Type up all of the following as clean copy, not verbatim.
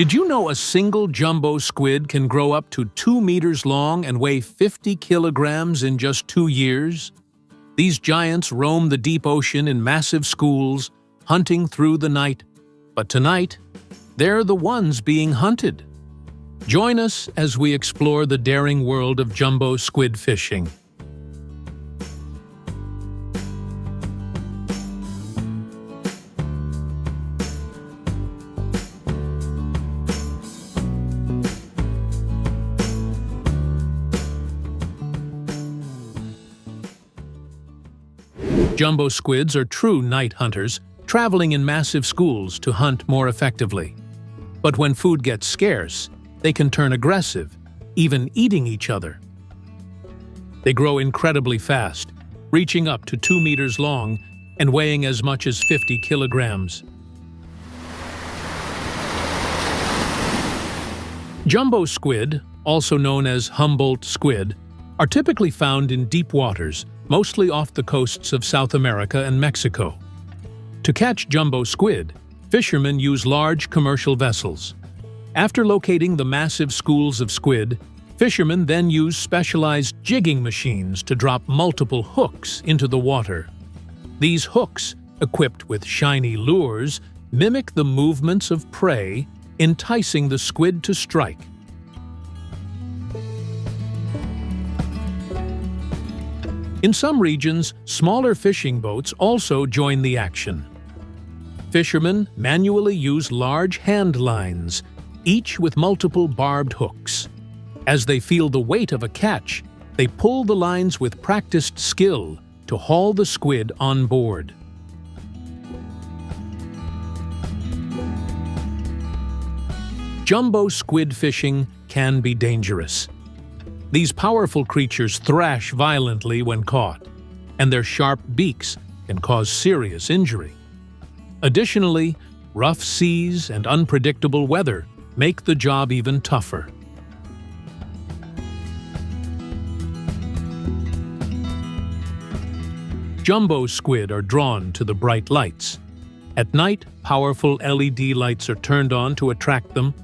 Did you know a single jumbo squid can grow up to 2 meters long and weigh 50 kilograms in just 2 years? These giants roam the deep ocean in massive schools, hunting through the night. But tonight, they're the ones being hunted. Join us as we explore the daring world of jumbo squid fishing. Jumbo squids are true night hunters, traveling in massive schools to hunt more effectively. But when food gets scarce, they can turn aggressive, even eating each other. They grow incredibly fast, reaching up to 2 meters long and weighing as much as 50 kilograms. Jumbo squid, also known as Humboldt squid, are typically found in deep waters, mostly off the coasts of South America and Mexico. To catch jumbo squid, fishermen use large commercial vessels. After locating the massive schools of squid, fishermen then use specialized jigging machines to drop multiple hooks into the water. These hooks, equipped with shiny lures, mimic the movements of prey, enticing the squid to strike. In some regions, smaller fishing boats also join the action. Fishermen manually use large hand lines, each with multiple barbed hooks. As they feel the weight of a catch, they pull the lines with practiced skill to haul the squid on board. Jumbo squid fishing can be dangerous. These powerful creatures thrash violently when caught, and their sharp beaks can cause serious injury. Additionally, rough seas and unpredictable weather make the job even tougher. Jumbo squid are drawn to the bright lights. At night, powerful LED lights are turned on to attract them.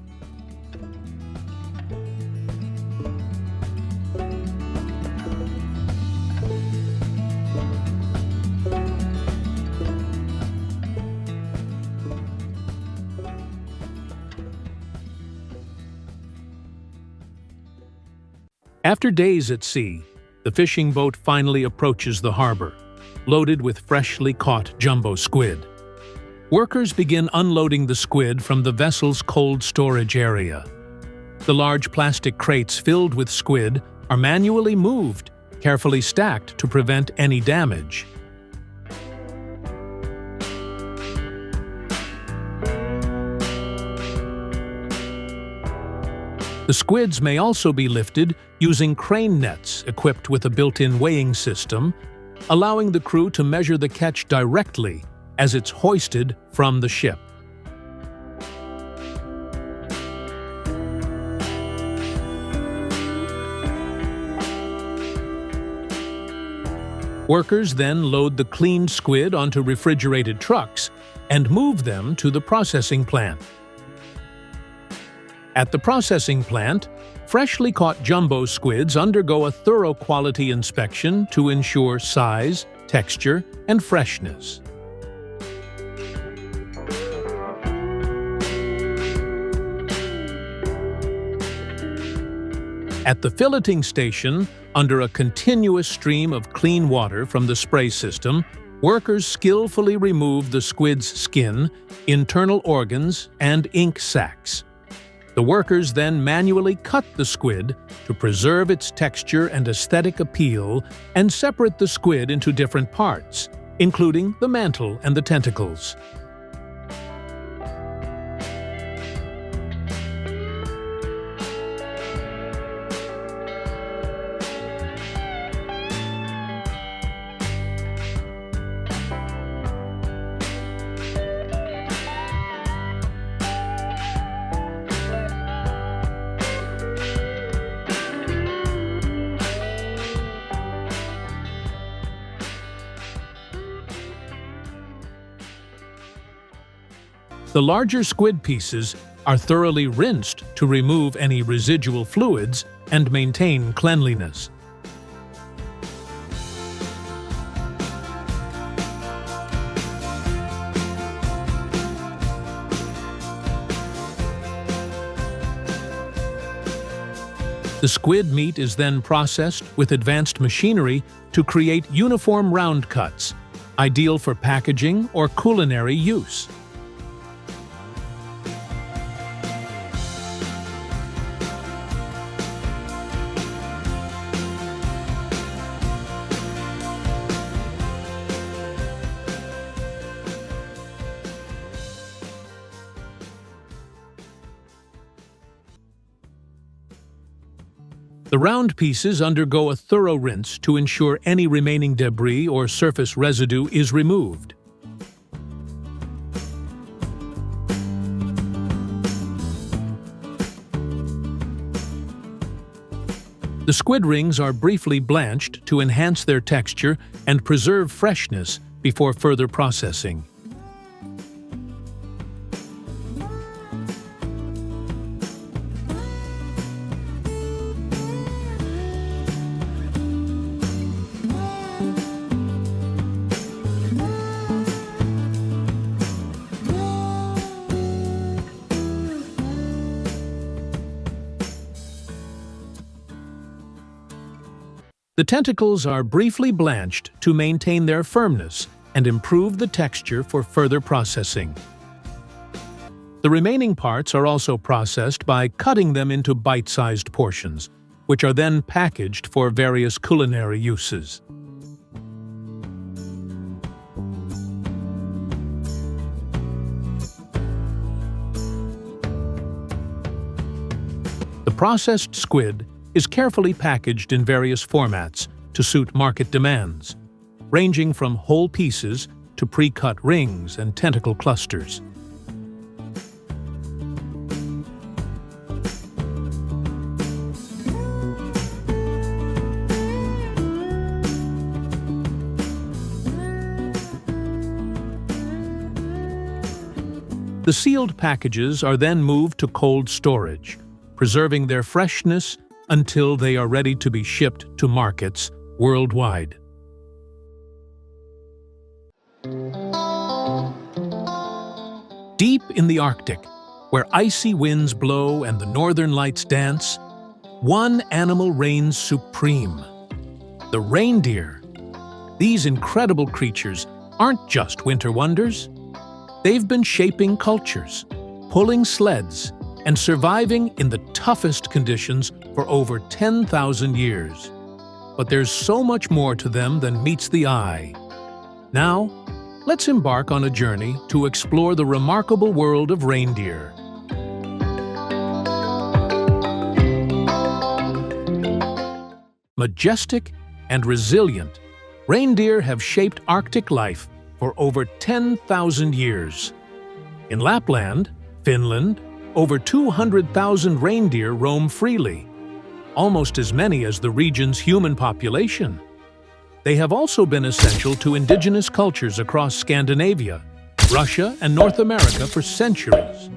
After days at sea, the fishing boat finally approaches the harbor, loaded with freshly caught jumbo squid. Workers begin unloading the squid from the vessel's cold storage area. The large plastic crates filled with squid are manually moved, carefully stacked to prevent any damage. The squids may also be lifted using crane nets equipped with a built-in weighing system, allowing the crew to measure the catch directly as it's hoisted from the ship. Workers then load the cleaned squid onto refrigerated trucks and move them to the processing plant. At the processing plant, freshly caught jumbo squids undergo a thorough quality inspection to ensure size, texture, and freshness. At the filleting station, under a continuous stream of clean water from the spray system, workers skillfully remove the squid's skin, internal organs, and ink sacs. The workers then manually cut the squid to preserve its texture and aesthetic appeal and separate the squid into different parts, including the mantle and the tentacles. The larger squid pieces are thoroughly rinsed to remove any residual fluids and maintain cleanliness. The squid meat is then processed with advanced machinery to create uniform round cuts, ideal for packaging or culinary use. The round pieces undergo a thorough rinse to ensure any remaining debris or surface residue is removed. The squid rings are briefly blanched to enhance their texture and preserve freshness before further processing. The tentacles are briefly blanched to maintain their firmness and improve the texture for further processing. The remaining parts are also processed by cutting them into bite-sized portions, which are then packaged for various culinary uses. The processed squid is carefully packaged in various formats to suit market demands, ranging from whole pieces to pre-cut rings and tentacle clusters. The sealed packages are then moved to cold storage, preserving their freshness until they are ready to be shipped to markets worldwide. Deep in the Arctic, where icy winds blow and the northern lights dance, one animal reigns supreme: the reindeer. These incredible creatures aren't just winter wonders. They've been shaping cultures, pulling sleds, and surviving in the toughest conditions for over 10,000 years. But there's so much more to them than meets the eye. Now, let's embark on a journey to explore the remarkable world of reindeer. Majestic and resilient, reindeer have shaped Arctic life for over 10,000 years. In Lapland, Finland, over 200,000 reindeer roam freely, almost as many as the region's human population. They have also been essential to indigenous cultures across Scandinavia, Russia, and North America for centuries.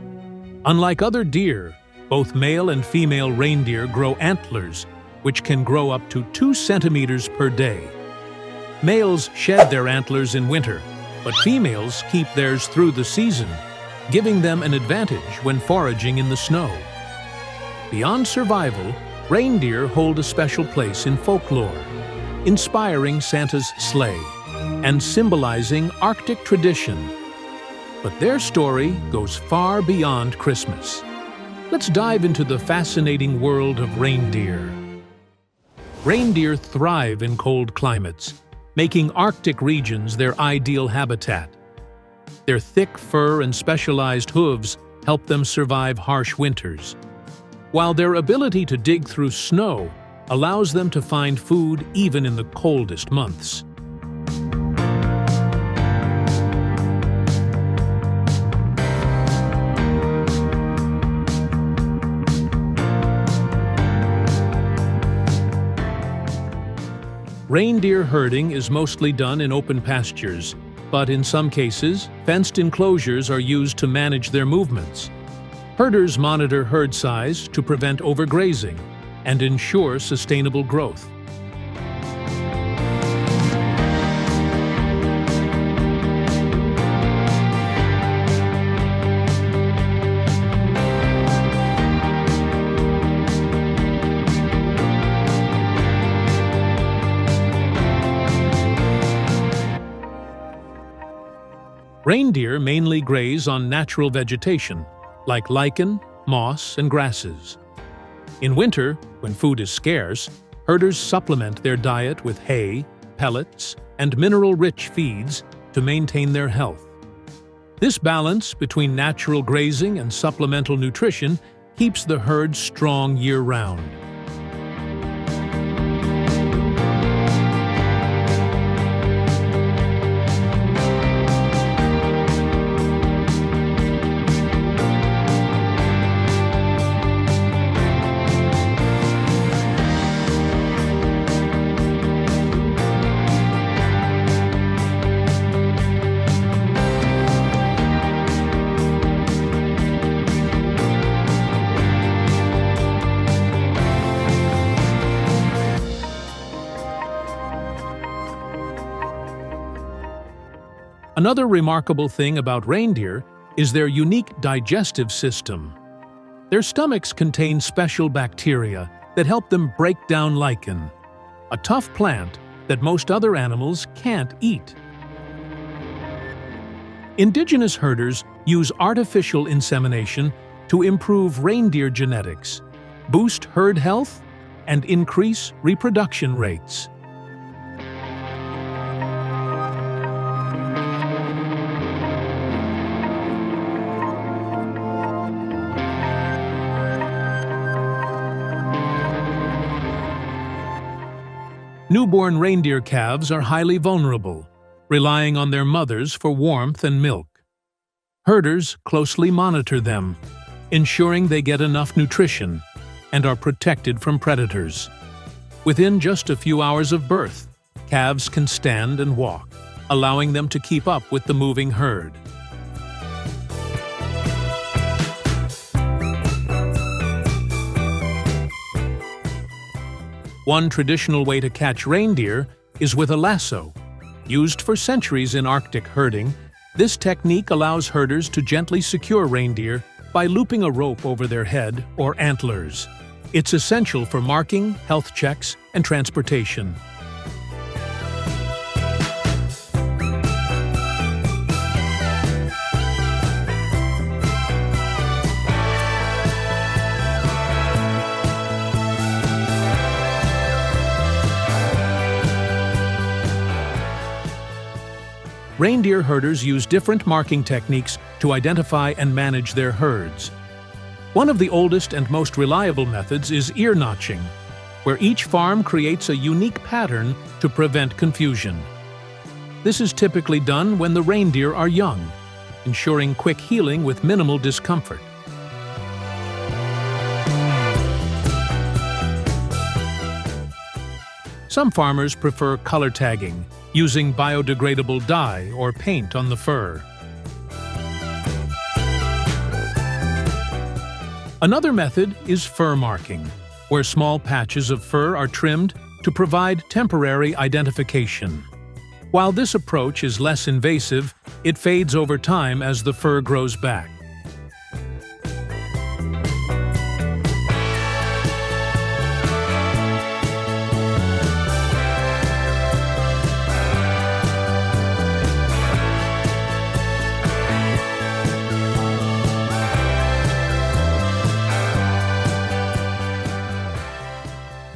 Unlike other deer, both male and female reindeer grow antlers, which can grow up to 2 centimeters per day. Males shed their antlers in winter, but females keep theirs through the season, giving them an advantage when foraging in the snow. Beyond survival, reindeer hold a special place in folklore, inspiring Santa's sleigh and symbolizing Arctic tradition. But their story goes far beyond Christmas. Let's dive into the fascinating world of reindeer. Reindeer thrive in cold climates, making Arctic regions their ideal habitat. Their thick fur and specialized hooves help them survive harsh winters, while their ability to dig through snow allows them to find food even in the coldest months. Reindeer herding is mostly done in open pastures, but in some cases, fenced enclosures are used to manage their movements. Herders monitor herd size to prevent overgrazing and ensure sustainable growth. Reindeer mainly graze on natural vegetation, like lichen, moss, and grasses. In winter, when food is scarce, herders supplement their diet with hay, pellets, and mineral-rich feeds to maintain their health. This balance between natural grazing and supplemental nutrition keeps the herd strong year-round. Another remarkable thing about reindeer is their unique digestive system. Their stomachs contain special bacteria that help them break down lichen, a tough plant that most other animals can't eat. Indigenous herders use artificial insemination to improve reindeer genetics, boost herd health, and increase reproduction rates. Newborn reindeer calves are highly vulnerable, relying on their mothers for warmth and milk. Herders closely monitor them, ensuring they get enough nutrition and are protected from predators. Within just a few hours of birth, calves can stand and walk, allowing them to keep up with the moving herd. One traditional way to catch reindeer is with a lasso. Used for centuries in Arctic herding, this technique allows herders to gently secure reindeer by looping a rope over their head or antlers. It's essential for marking, health checks, and transportation. Reindeer herders use different marking techniques to identify and manage their herds. One of the oldest and most reliable methods is ear notching, where each farm creates a unique pattern to prevent confusion. This is typically done when the reindeer are young, ensuring quick healing with minimal discomfort. Some farmers prefer color tagging, using biodegradable dye or paint on the fur. Another method is fur marking, where small patches of fur are trimmed to provide temporary identification. While this approach is less invasive, it fades over time as the fur grows back.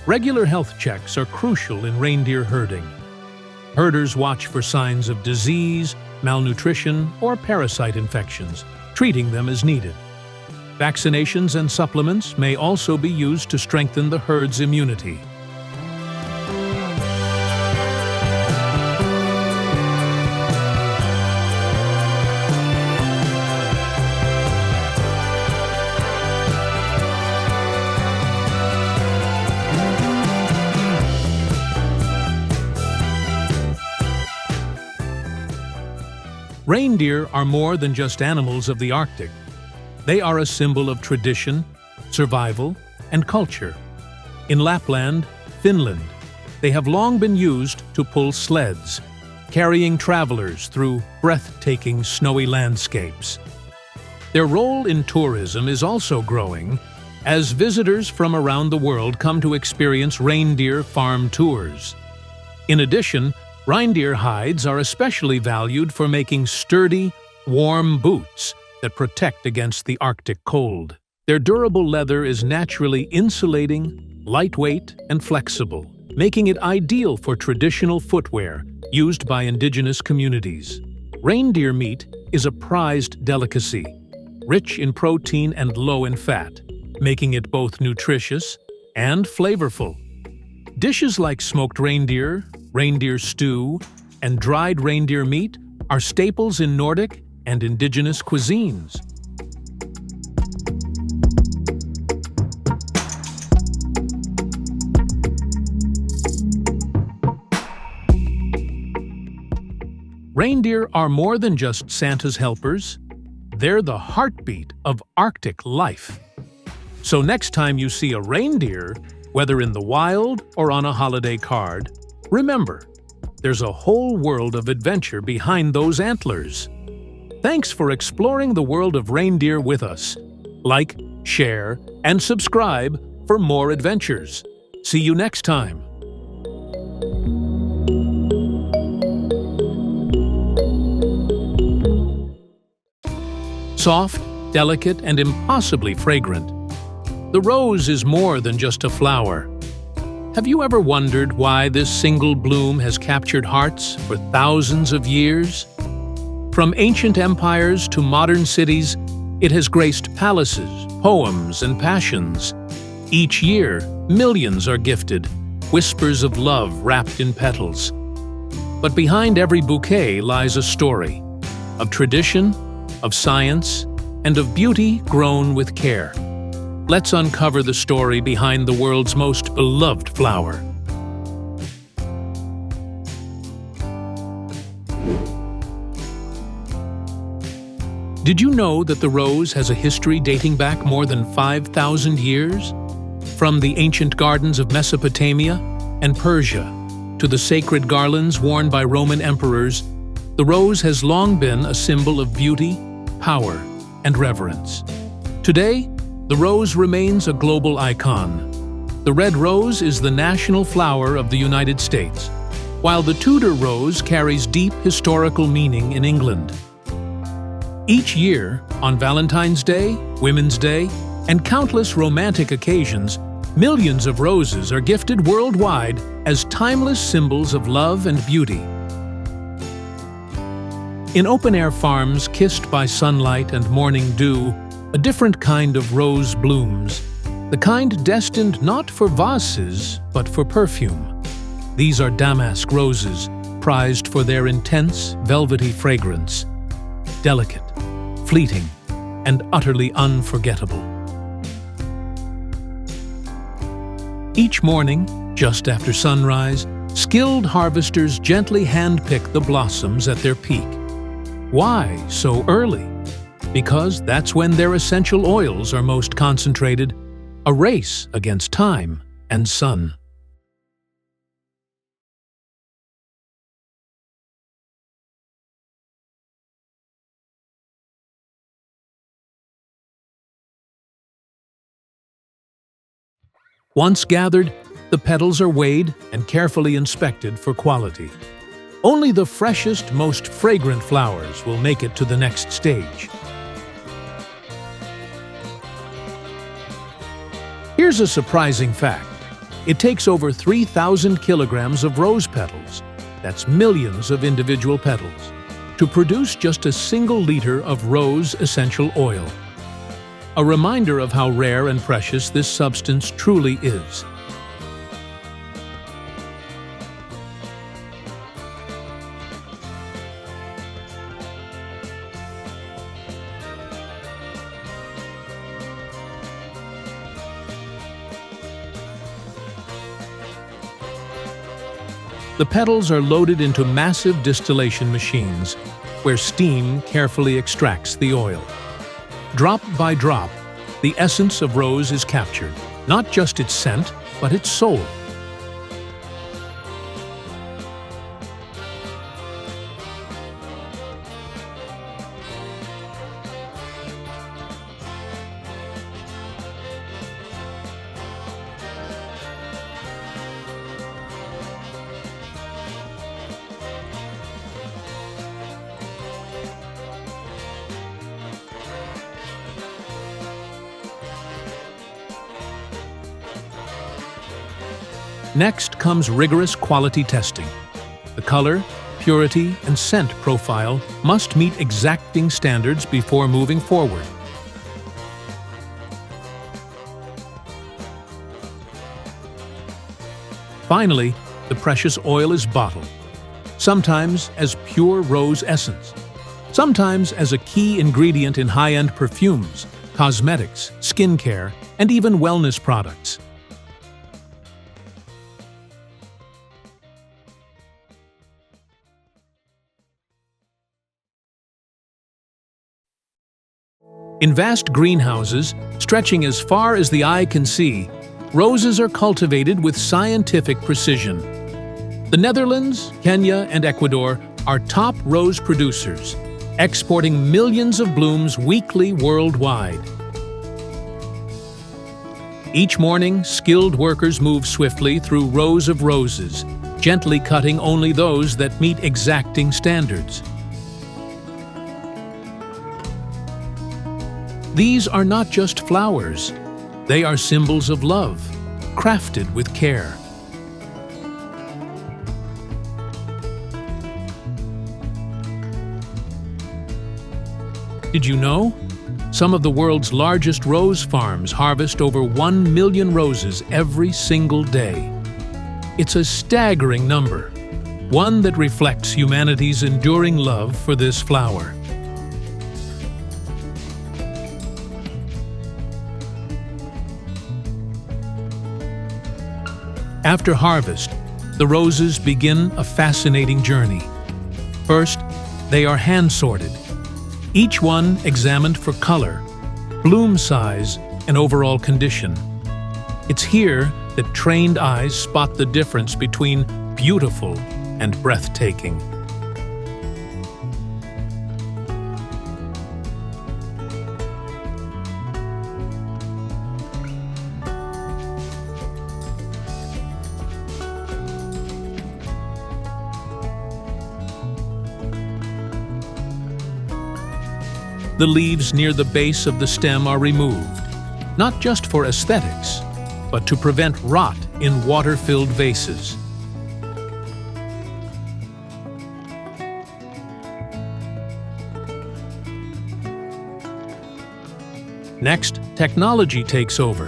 Regular health checks are crucial in reindeer herding. Herders watch for signs of disease, malnutrition, or parasite infections, treating them as needed. Vaccinations and supplements may also be used to strengthen the herd's immunity. Reindeer are more than just animals of the Arctic. They are a symbol of tradition, survival, and culture. In Lapland, Finland, they have long been used to pull sleds, carrying travelers through breathtaking snowy landscapes. Their role in tourism is also growing as visitors from around the world come to experience reindeer farm tours. In addition, reindeer hides are especially valued for making sturdy, warm boots that protect against the Arctic cold. Their durable leather is naturally insulating, lightweight, and flexible, making it ideal for traditional footwear used by indigenous communities. Reindeer meat is a prized delicacy, rich in protein and low in fat, making it both nutritious and flavorful. Dishes like smoked reindeer, reindeer stew, and dried reindeer meat are staples in Nordic and indigenous cuisines. Reindeer are more than just Santa's helpers. They're the heartbeat of Arctic life. So next time you see a reindeer, whether in the wild or on a holiday card, remember, there's a whole world of adventure behind those antlers. Thanks for exploring the world of reindeer with us. Like, share, and subscribe for more adventures. See you next time. Soft, delicate, and impossibly fragrant, the rose is more than just a flower. Have you ever wondered why this single bloom has captured hearts for thousands of years? From ancient empires to modern cities, it has graced palaces, poems, and passions. Each year, millions are gifted, whispers of love wrapped in petals. But behind every bouquet lies a story of tradition, of science, and of beauty grown with care. Let's uncover the story behind the world's most beloved flower. Did you know that the rose has a history dating back more than 5,000 years? From the ancient gardens of Mesopotamia and Persia to the sacred garlands worn by Roman emperors, the rose has long been a symbol of beauty, power, and reverence. Today, the rose remains a global icon. The red rose is the national flower of the United States, while the Tudor rose carries deep historical meaning in England. Each year, on Valentine's Day, Women's Day, and countless romantic occasions, millions of roses are gifted worldwide as timeless symbols of love and beauty. In open-air farms kissed by sunlight and morning dew, a different kind of rose blooms, the kind destined not for vases, but for perfume. These are damask roses, prized for their intense, velvety fragrance. Delicate, fleeting, and utterly unforgettable. Each morning, just after sunrise, skilled harvesters gently hand-pick the blossoms at their peak. Why so early? Because that's when their essential oils are most concentrated, a race against time and sun. Once gathered, the petals are weighed and carefully inspected for quality. Only the freshest, most fragrant flowers will make it to the next stage. Here's a surprising fact. It takes over 3,000 kilograms of rose petals, that's millions of individual petals, to produce just a single liter of rose essential oil. A reminder of how rare and precious this substance truly is. The petals are loaded into massive distillation machines, where steam carefully extracts the oil. Drop by drop, the essence of rose is captured, not just its scent, but its soul. Next comes rigorous quality testing. The color, purity, and scent profile must meet exacting standards before moving forward. Finally, the precious oil is bottled, sometimes as pure rose essence, sometimes as a key ingredient in high-end perfumes, cosmetics, skincare, and even wellness products. In vast greenhouses, stretching as far as the eye can see, roses are cultivated with scientific precision. The Netherlands, Kenya, and Ecuador are top rose producers, exporting millions of blooms weekly worldwide. Each morning, skilled workers move swiftly through rows of roses, gently cutting only those that meet exacting standards. These are not just flowers, they are symbols of love, crafted with care. Did you know? Some of the world's largest rose farms harvest over 1 million roses every single day. It's a staggering number, one that reflects humanity's enduring love for this flower. After harvest, the roses begin a fascinating journey. First, they are hand-sorted, each one examined for color, bloom size, and overall condition. It's here that trained eyes spot the difference between beautiful and breathtaking. The leaves near the base of the stem are removed, not just for aesthetics, but to prevent rot in water-filled vases. Next, technology takes over.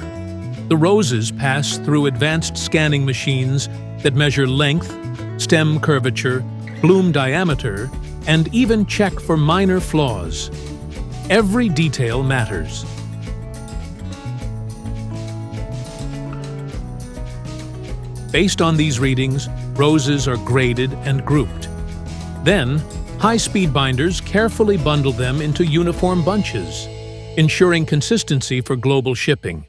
The roses pass through advanced scanning machines that measure length, stem curvature, bloom diameter, and even check for minor flaws. Every detail matters. Based on these readings, roses are graded and grouped. Then, high-speed binders carefully bundle them into uniform bunches, ensuring consistency for global shipping.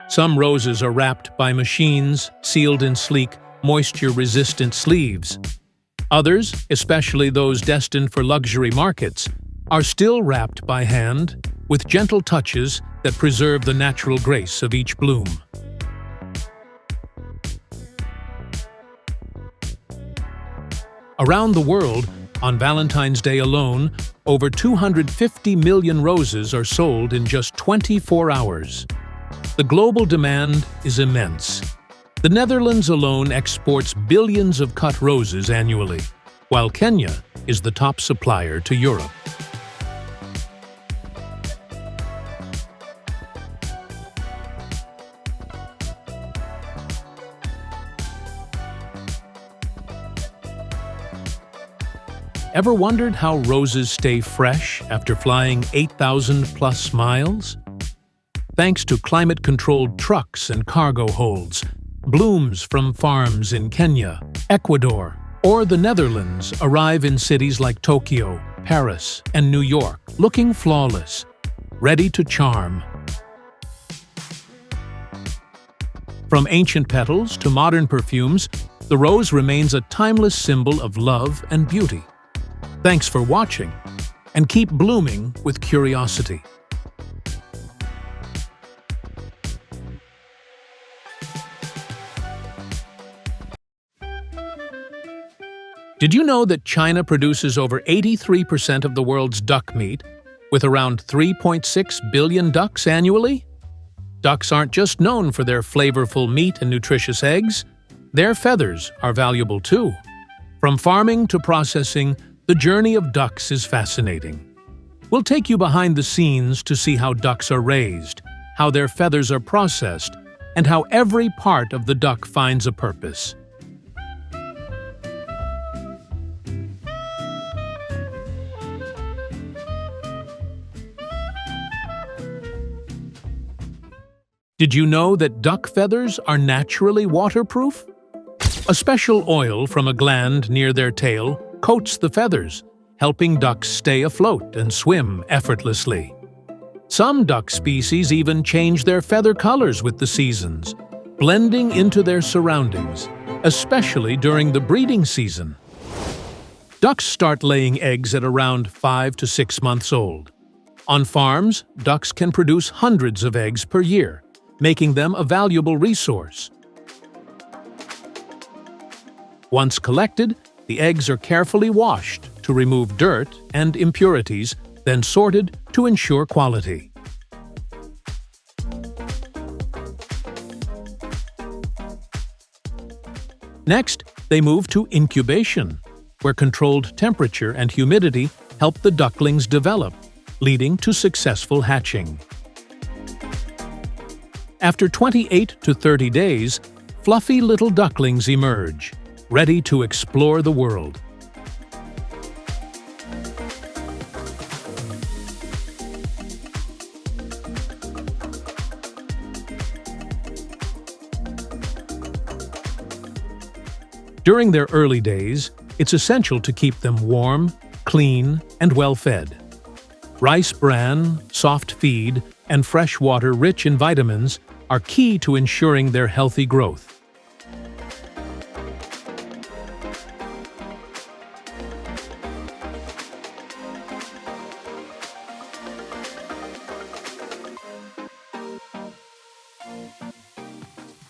Some roses are wrapped by machines, sealed in sleek, moisture-resistant sleeves. Others, especially those destined for luxury markets, are still wrapped by hand, with gentle touches that preserve the natural grace of each bloom. Around the world, on Valentine's Day alone, over 250 million roses are sold in just 24 hours. The global demand is immense. The Netherlands alone exports billions of cut roses annually, while Kenya is the top supplier to Europe. Ever wondered how roses stay fresh after flying 8,000+ miles? Thanks to climate-controlled trucks and cargo holds, Blooms from farms in Kenya, Ecuador, or the Netherlands arrive in cities like Tokyo, Paris, and New York, looking flawless, ready to charm. From ancient petals to modern perfumes, the rose remains a timeless symbol of love and beauty. Thanks for watching, and keep blooming with curiosity. Did you know that China produces over 83% of the world's duck meat, with around 3.6 billion ducks annually? Ducks aren't just known for their flavorful meat and nutritious eggs. Their feathers are valuable too. From farming to processing, the journey of ducks is fascinating. We'll take you behind the scenes to see how ducks are raised, how their feathers are processed, and how every part of the duck finds a purpose. Did you know that duck feathers are naturally waterproof? A special oil from a gland near their tail coats the feathers, helping ducks stay afloat and swim effortlessly. Some duck species even change their feather colors with the seasons, blending into their surroundings, especially during the breeding season. Ducks start laying eggs at around 5 to 6 months old. On farms, ducks can produce hundreds of eggs per year, making them a valuable resource. Once collected, the eggs are carefully washed to remove dirt and impurities, then sorted to ensure quality. Next, they move to incubation, where controlled temperature and humidity help the ducklings develop, leading to successful hatching. After 28 to 30 days, fluffy little ducklings emerge, ready to explore the world. During their early days, it's essential to keep them warm, clean, and well-fed. Rice bran, soft feed, and fresh water rich in vitamins are key to ensuring their healthy growth.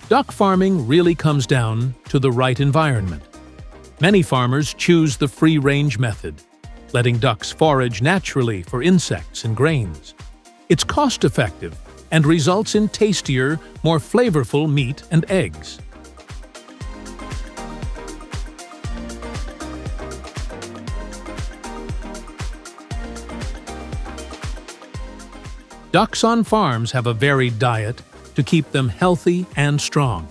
Duck farming really comes down to the right environment. Many farmers choose the free-range method, letting ducks forage naturally for insects and grains. It's cost-effective and results in tastier, more flavorful meat and eggs. Ducks on farms have a varied diet to keep them healthy and strong.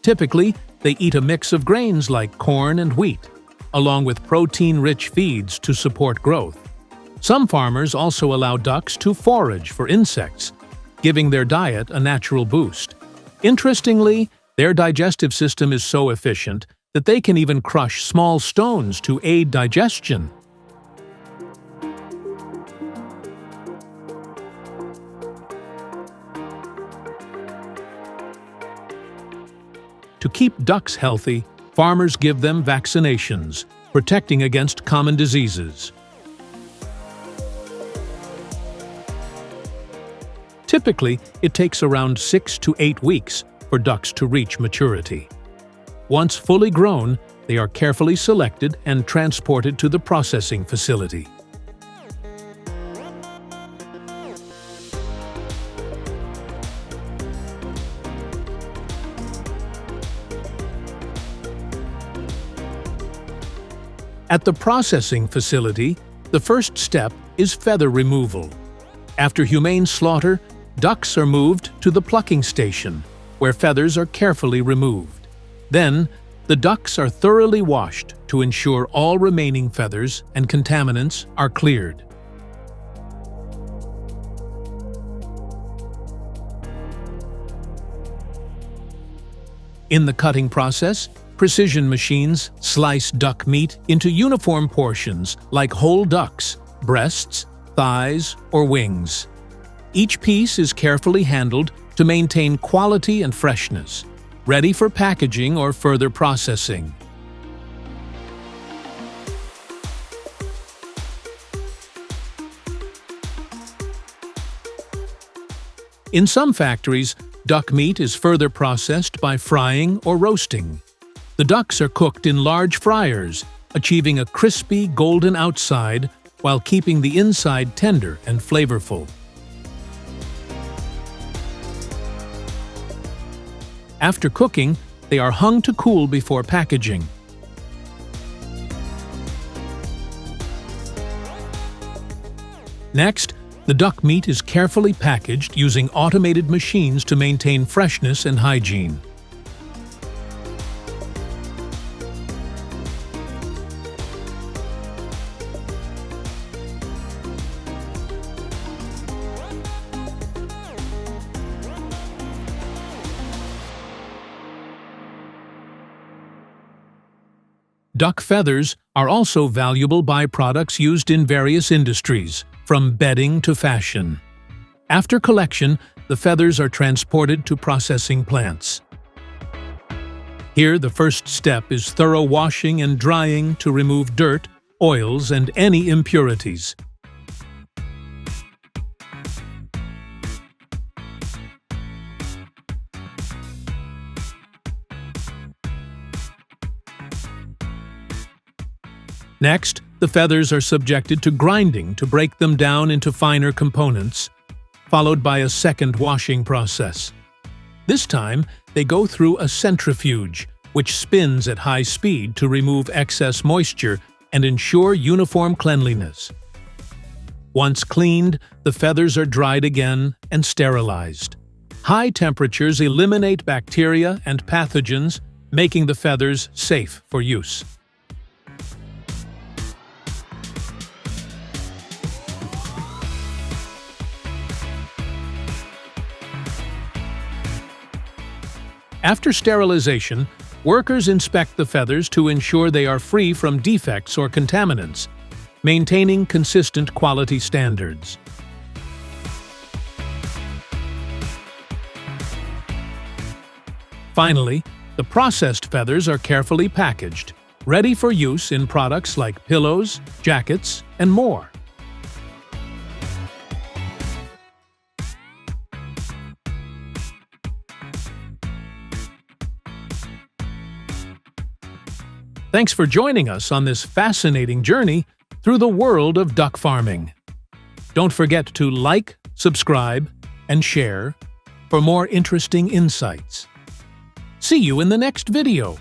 Typically, they eat a mix of grains like corn and wheat, along with protein-rich feeds to support growth. Some farmers also allow ducks to forage for insects, giving their diet a natural boost. Interestingly, their digestive system is so efficient that they can even crush small stones to aid digestion. To keep ducks healthy, farmers give them vaccinations, protecting against common diseases. Typically, it takes around 6 to 8 weeks for ducks to reach maturity. Once fully grown, they are carefully selected and transported to the processing facility. At the processing facility, the first step is feather removal. After humane slaughter, ducks are moved to the plucking station, where feathers are carefully removed. Then, the ducks are thoroughly washed to ensure all remaining feathers and contaminants are cleared. In the cutting process, precision machines slice duck meat into uniform portions like whole ducks, breasts, thighs, or wings. Each piece is carefully handled to maintain quality and freshness, ready for packaging or further processing. In some factories, duck meat is further processed by frying or roasting. The ducks are cooked in large fryers, achieving a crispy, golden outside while keeping the inside tender and flavorful. After cooking, they are hung to cool before packaging. Next, the duck meat is carefully packaged using automated machines to maintain freshness and hygiene. Duck feathers are also valuable byproducts used in various industries, from bedding to fashion. After collection, the feathers are transported to processing plants. Here, the first step is thorough washing and drying to remove dirt, oils, and any impurities. Next, the feathers are subjected to grinding to break them down into finer components, followed by a second washing process. This time, they go through a centrifuge, which spins at high speed to remove excess moisture and ensure uniform cleanliness. Once cleaned, the feathers are dried again and sterilized. High temperatures eliminate bacteria and pathogens, making the feathers safe for use. After sterilization, workers inspect the feathers to ensure they are free from defects or contaminants, maintaining consistent quality standards. Finally, the processed feathers are carefully packaged, ready for use in products like pillows, jackets, and more. Thanks for joining us on this fascinating journey through the world of duck farming. Don't forget to like, subscribe, and share for more interesting insights. See you in the next video.